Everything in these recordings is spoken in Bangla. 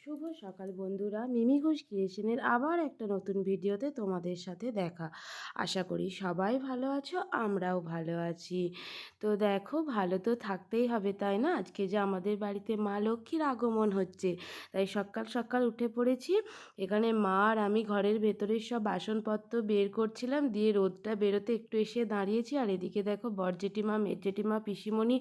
শুভ সকাল বন্ধুরা, মিমি ঘোষ ক্রিয়েশনের আবার একটা নতুন ভিডিওতে তোমাদের সাথে দেখা। আশা করি সবাই ভালো আছো, আমরাও ভালো আছি। তো দেখো, ভালো তো থাকতেই হবে তাই না? আজকে যে আমাদের বাড়িতে মা লক্ষ্মীর আগমন হচ্ছে, তাই সকাল সকাল উঠে পড়েছি। এখানে মা আর আমি ঘরের ভেতরের সব বাসনপত্র বের করছিলাম, দিয়ে রোদটা বেরোতে একটু এসে দাঁড়িয়েছি। আর এদিকে দেখো, বর জেঠিমা, মেজ জেঠিমা, পিসিমণি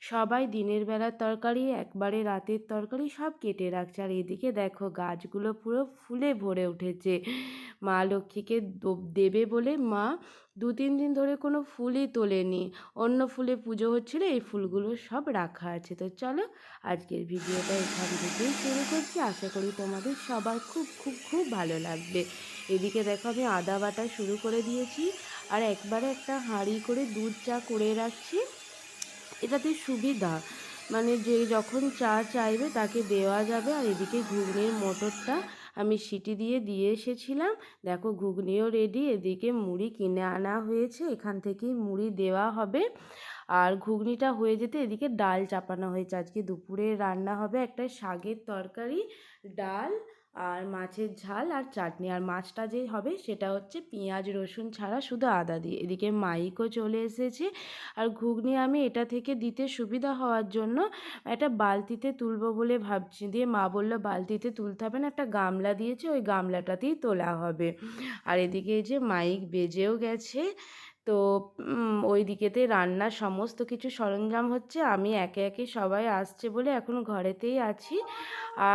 সবাই দিনের বেলার তরকারি, একবারে রাতের তরকারি সব কেটে রাখছে। আর এদিকে দেখো, গাছগুলো পুরো ফুলে ভরে উঠেছে। মা লক্ষ্মীকে দেবে বলে মা 2-3 দিন ধরে কোনো ফুলই তোলেনি। অন্য ফুলে পুজো হচ্ছিল, এই ফুলগুলো সব রাখা আছে। তো চলো, আজকের ভিডিওটা এখান থেকেই শুরু করছি। আশা করি তোমাদের সবার খুব খুব খুব ভালো লাগবে। এদিকে দেখো, আমি আদা বাটা শুরু করে দিয়েছি, আর একবারে একটা হাঁড়ি করে দুধ চা করে রাখছি। এটাতে সুবিধা, মানে যে যখন চা চাইবে তাকে দেওয়া যাবে। আর এদিকে ঘুগনির মোটরটা আমি সিটি দিয়ে এসেছিলাম। দেখো, ঘুগনিও রেডি। এদিকে মুড়ি কিনে আনা হয়েছে, এখান থেকেই মুড়ি দেওয়া হবে। আর ঘুগনিটা হয়ে যেতে এদিকে ডাল চাপানো হয়েছে। আজকে দুপুরে রান্না হবে একটা শাকের তরকারি, ডাল আর মাছের ঝাল আর চাটনি। আর মাছটা যে হবে সেটা হচ্ছে পেঁয়াজ রসুন ছাড়া, শুধু আদা দিয়ে। এদিকে মাইকও চলে এসেছে। আর ঘুগনি আমি এটা থেকে দিতে সুবিধা হওয়ার জন্য একটা বালতিতে তুলবো বলে ভাবছি। দিয়ে মা বললো বালতিতে তুলতে হবে না, একটা গামলা দিয়েছে, ওই গামলাটাতেই তোলা হবে। আর এদিকে এই যে মাইক বেজেও গেছে। তো ওই দিকেতে রান্নার সমস্ত কিছু সরঞ্জাম হচ্ছে। আমি একে একে সবাই আসছে বলে এখন ঘরেতেই আছি।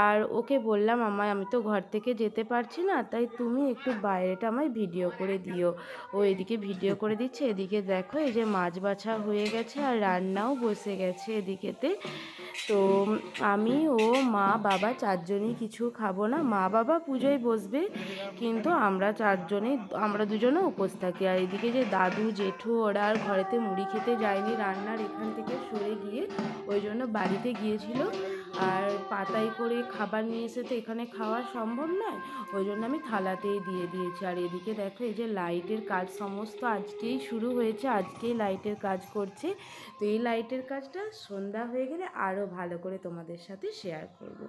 আর ওকে বললাম, আমি তো ঘর থেকে যেতে পারছি না, তাই তুমি একটু বাইরেটা আমায় ভিডিও করে দিও। ও এদিকে ভিডিও করে দিচ্ছে। এদিকে দেখো, এই যে মাছ বাছা হয়ে গেছে আর রান্নাও বসে গেছে এদিকেতে। তো আমি, ও, মা, বাবা চারজনই কিছু খাবো না। মা বাবা পুজোয় বসবে, কিন্তু আমরা দুজনে উপোস থাকি। আর এদিকে যে দাদু জেঠু ওরা আর ঘরেতে মুড়ি খেতে যায়নি, রান্নার এখান থেকে সরে গিয়ে ওই জন্য বাড়িতে গিয়েছিল। আর পাতায় করে খাবার নিয়ে এসে তো এখানে খাওয়া সম্ভব নয়, ওই জন্য আমি থালাতেই দিয়ে দিয়েছি। আর এদিকে দেখো, এই যে লাইটের কাজ সমস্ত আজকেই শুরু হয়েছে, আজকেই লাইটের কাজ করছে। তো এই লাইটের কাজটা সন্ধ্যা হয়ে গেলে আরও ভালো করে তোমাদের সাথে শেয়ার করব।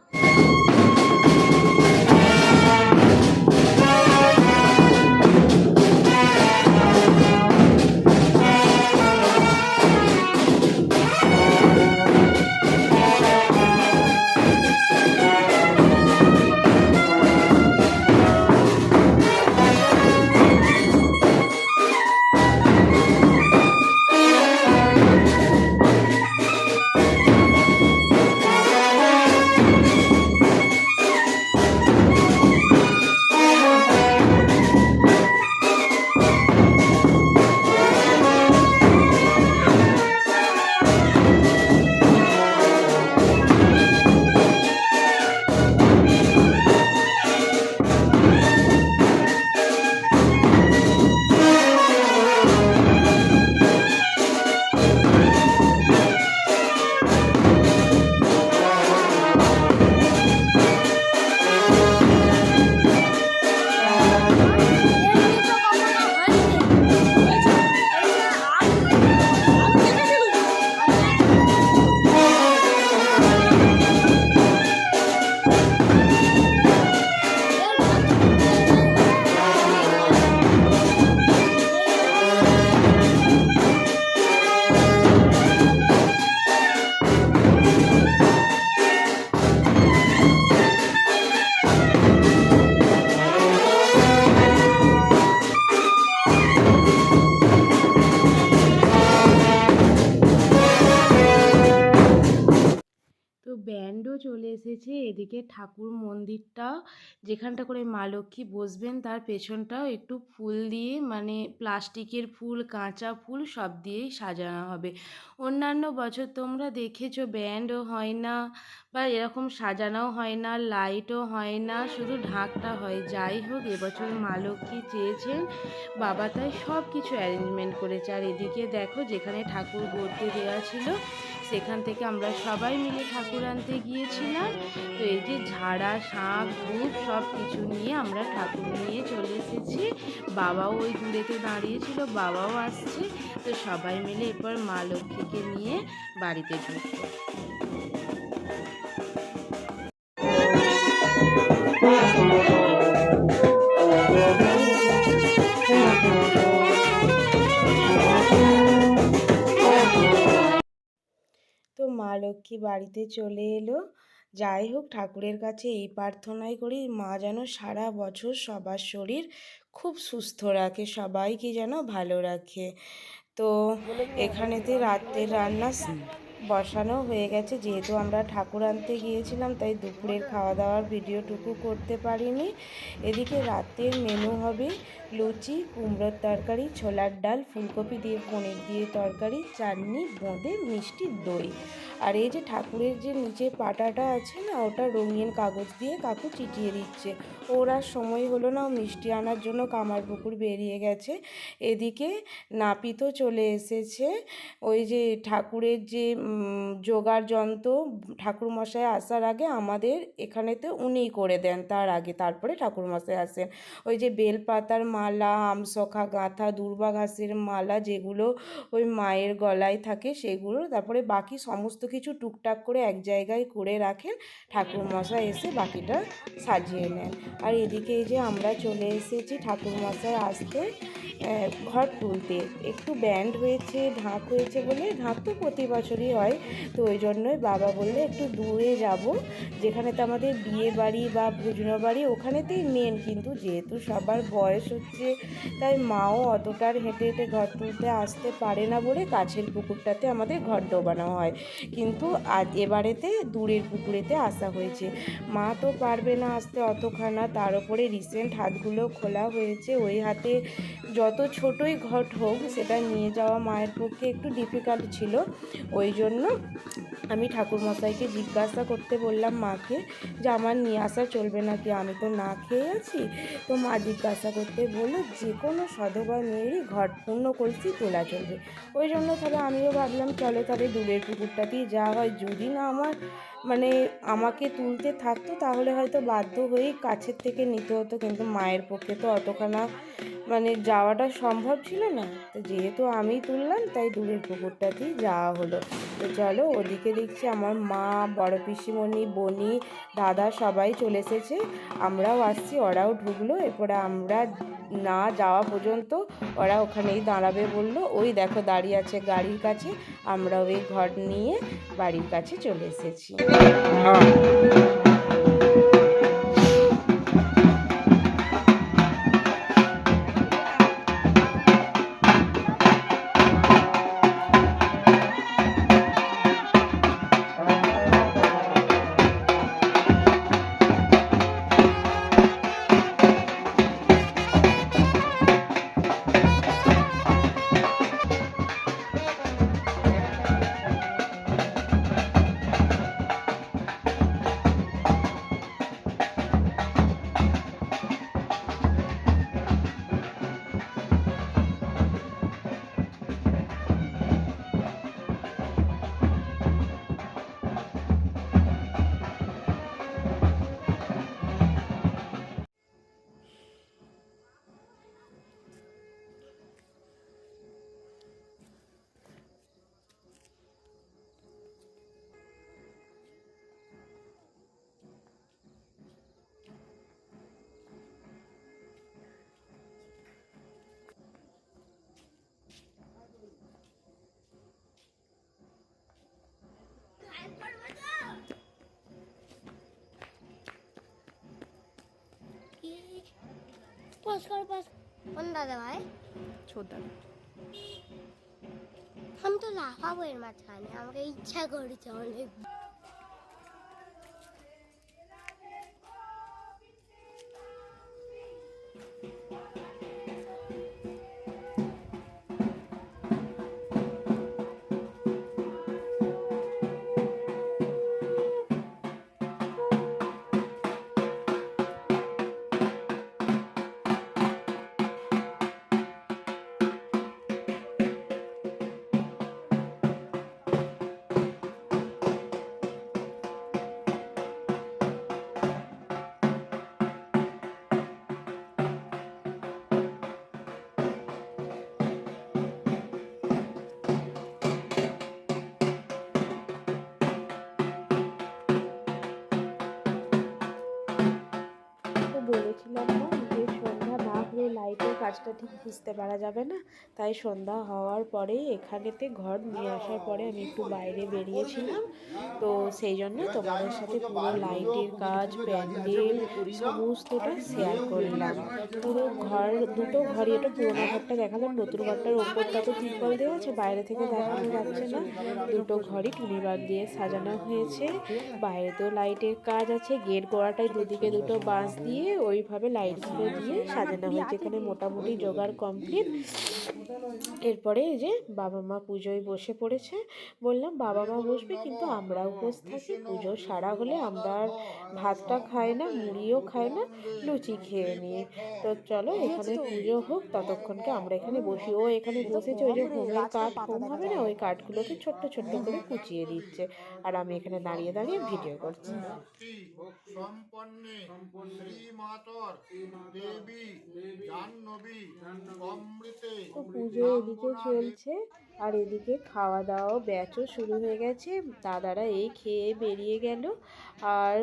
তো ব্যান্ডও চলে এসেছে। এদিকে ঠাকুর মন্দিরটা, যেখানটা করে মা লক্ষ্মী বসবেন, তার পেছনটাও একটু ফুল দিয়ে, মানে প্লাস্টিকের ফুল, কাঁচা ফুল সব দিয়েই সাজানো হবে। অন্যান্য বছর তোমরা দেখেছো ব্যান্ডও হয় না, বা এরকম সাজানোও হয় না, লাইটও হয় না, শুধু ঢাকটা হয়। যাই হোক, এবছর মা লক্ষ্মী চেয়েছেন, বাবা তাই সব কিছু অ্যারেঞ্জমেন্ট করেছে। আর এদিকে দেখো, যেখানে ঠাকুর গড়তে দেওয়া ছিল সেখান থেকে আমরা সবাই মিলে ঠাকুর আনতে গিয়েছিলাম। তো এই যে ঝাড়া, শাঁখ, ধূপ সব কিছু নিয়ে আমরা ঠাকুর নিয়ে চলে এসেছি। বাবাও ওই দূরেতে দাঁড়িয়েছিল, বাবাও আসছে। তো সবাই মিলে এরপর মা লক্ষ্মীকে নিয়ে বাড়িতে ঢুকবো। তো মা লক্ষ্মী বাড়িতে চলে এলো। যাই হোক, ঠাকুরের কাছে এই প্রার্থনাই করি, মা যেন সারা বছর সবার শরীর খুব সুস্থ রাখে, সবাইকে যেন ভালো রাখে। তো এখানেতে রাতের রান্না বসানো হয়ে গেছে। যেহেতু আমরা ঠাকুর আনতে গিয়েছিলাম, তাই দুপুরের খাওয়া দাওয়ার ভিডিওটুকু করতে পারিনি। এদিকে রাতের মেনু হবে লুচি, কুমড়োর তরকারি, ছোলার ডাল, ফুলকপি দিয়ে পনির দিয়ে তরকারি, চাটনি, বোঁদে, মিষ্টি, দই। আর এই যে ঠাকুরের যে নিচে পাটাটা আছে না, ওটা রঙিন কাগজ দিয়ে কাকু চিটিয়ে দিচ্ছে। ওর আর সময় হলো না, ও মিষ্টি আনার জন্য কামারপুকুর বেরিয়ে গেছে। এদিকে নাপিতও চলে এসেছে। ওই যে ঠাকুরের যে জোগাড় যন্ত্র ঠাকুরমশাই আসার আগে আমাদের এখানেতে উনিই করে দেন, তার আগে তারপরে ঠাকুরমশাই আসেন। ওই যে বেলপাতার মালা, আমসখা গাঁথা, দূর্বা ঘাসের মালা, যেগুলো ওই মায়ের গলায় থাকে সেগুলো, তারপরে বাকি সমস্ত কিছু টুকটাক করে এক জায়গায় করে রাখেন। ঠাকুরমশাই এসে বাকিটা সাজিয়ে নেন। আর এদিকে এই যে আমরা চলে এসেছি ঠাকুরমশাই আসতে ঘট তুলতে। একটু ব্যান্ড হয়েছে, ঢাক হয়েছে বলে, ঢাক তো প্রতি বছরই হয়, তো ওই জন্যই বাবা বললে একটু দূরে যাব, যেখানেতে আমাদের বিয়ে বাড়ি বা ভুজনো বাড়ি ওখানেতেই মেন। কিন্তু যেহেতু সবার বয়স হচ্ছে, তাই মাও অতটার হেঁটে হেঁটে ঘর তুলতে আসতে পারে না বলে কাছের পুকুরটাতে আমাদের ঘর ডোবানো হয়। কিন্তু আজ এবারেতে দূরের পুকুরেতে আসা হয়েছে। মা তো পারবে না আসতে অতখানা, তার উপরে রিসেন্ট হাতগুলো খোলা হয়েছে, ওই হাতে যত ছোটই ঘট হোক সেটা নিয়ে যাওয়া মায়ের পক্ষে একটু ডিফিকাল্ট ছিল। ওই জন্য আমি ঠাকুরমশাইকে জিজ্ঞাসা করতে বললাম মাকে যে আমার নিয়ে আসা চলবে নাকি, আমি তো না খেয়ে আছি। তো মা জিজ্ঞাসা করতে বললো যে কোনো সধবা মেয়েরই ঘট পূর্ণ কলসি তোলা চলবে। ওই জন্য তাহলে আমিও ভাবলাম চলো তাহলে দূরের পুকুরটাতেই যাওয়া হয়। যদি না আমার মানে আমাকে তুলতে থাকতো তাহলে হয়তো বাধ্য হয়েই কাছের থেকে নিতে হতো, কিন্তু মায়ের পক্ষে তো অতখানা যাওয়াটা সম্ভব ছিল না। তো যেহেতু আমি তুললাম, তাই দূরের পুকুরটাতেই যাওয়া হলো। তো চলো, ওদিকে দেখছি আমার মা, বড় পিসিমণি, বনি, দাদা সবাই চলে এসেছে। আমরাও আসছি, ওরাও ঢুকলো। এরপরে আমরা না যাওয়া পর্যন্ত ওরা ওখানেই দাঁড়াবে বললো। ওই দেখো দাঁড়িয়ে আছে গাড়ির কাছে। আমরা ওই ঘর নিয়ে বাড়ির কাছে চলে এসেছি। কোন দাদা ভাই? ছোট দাদা। আমি তো লাফাবো এর মাঝখানে, আমাকে ইচ্ছা করেছে অনেক। বলেছিলাম না যে সন্ধ্যা না হলে লাইটের কাজটা ঠিক বুঝতে পারা যাবে না, তাই সন্ধ্যা হওয়ার পরেই এখানেতে ঘর নিয়ে আসার পরে আমি একটু বাইরে বেরিয়েছিলাম। তো সেই জন্য তোমাদের সাথে পুরো লাইটের কাজ, প্যান্ডেল সমস্তটা শেয়ার করলাম। পুরো ঘর, দুটো ঘরই, এটা পুরোনো ঘরটা দেখালাম, নতুন ঘরটার ওপরটা তো তিরপল দেওয়া আছে, বাইরে থেকে দেখানো যাচ্ছে না। দুটো ঘরই টুনিবাগ দিয়ে সাজানো হয়েছে, বাইরেতেও লাইটের কাজ আছে, গেট গোড়াটায় দুদিকে দুটো বাঁশ দিয়ে ওইভাবে লাইটগুলো দিয়ে সাজানো হয়েছে। এখানে মোটামুটি জোগাড় কমপ্লিট। এরপরে এই যে বাবা মা পুজোয় বসে পড়েছে। বললাম বাবা মা বসবে কিন্তু আমরাও বসে থাকি, পুজো সারা হলে আমরা আর ভাতটা খাই না, মুড়িও খাই না, লুচি খেয়ে নিই। তো চলো এখানে পুজো হোক, ততক্ষণকে আমরা এখানে বসি। ও এখানে বসেছে, ওই যে হোমের কাঠ, হোম হবে না, ওই কাঠগুলোকে ছোট্ট ছোট্ট করে কুচিয়ে দিচ্ছে, আর আমি এখানে দাঁড়িয়ে দাঁড়িয়ে ভিডিও করছি। ভক্তি সম্পন্নে শ্রীমাতর দেবী জাহ্নবী অমৃতে তো পুজো এদিকে চলছে, আর এদিকে খাওয়া দাওয়া ব্যাচও শুরু হয়ে গেছে। দাদারা এই খেয়ে বেরিয়ে গেল, আর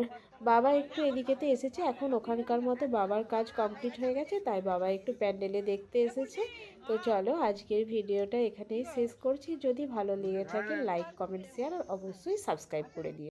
বাবা একটু এদিকেতে এসেছে। এখন ওখানকার মতো বাবার কাজ কমপ্লিট হয়ে গেছে, তাই বাবা একটু প্যান্ডেলে দেখতে এসেছে। তো চলো আজকের ভিডিওটা এখানেই শেষ করছি। যদি ভালো লেগে থাকে লাইক, কমেন্ট, শেয়ার আর অবশ্যই সাবস্ক্রাইব করে দিও।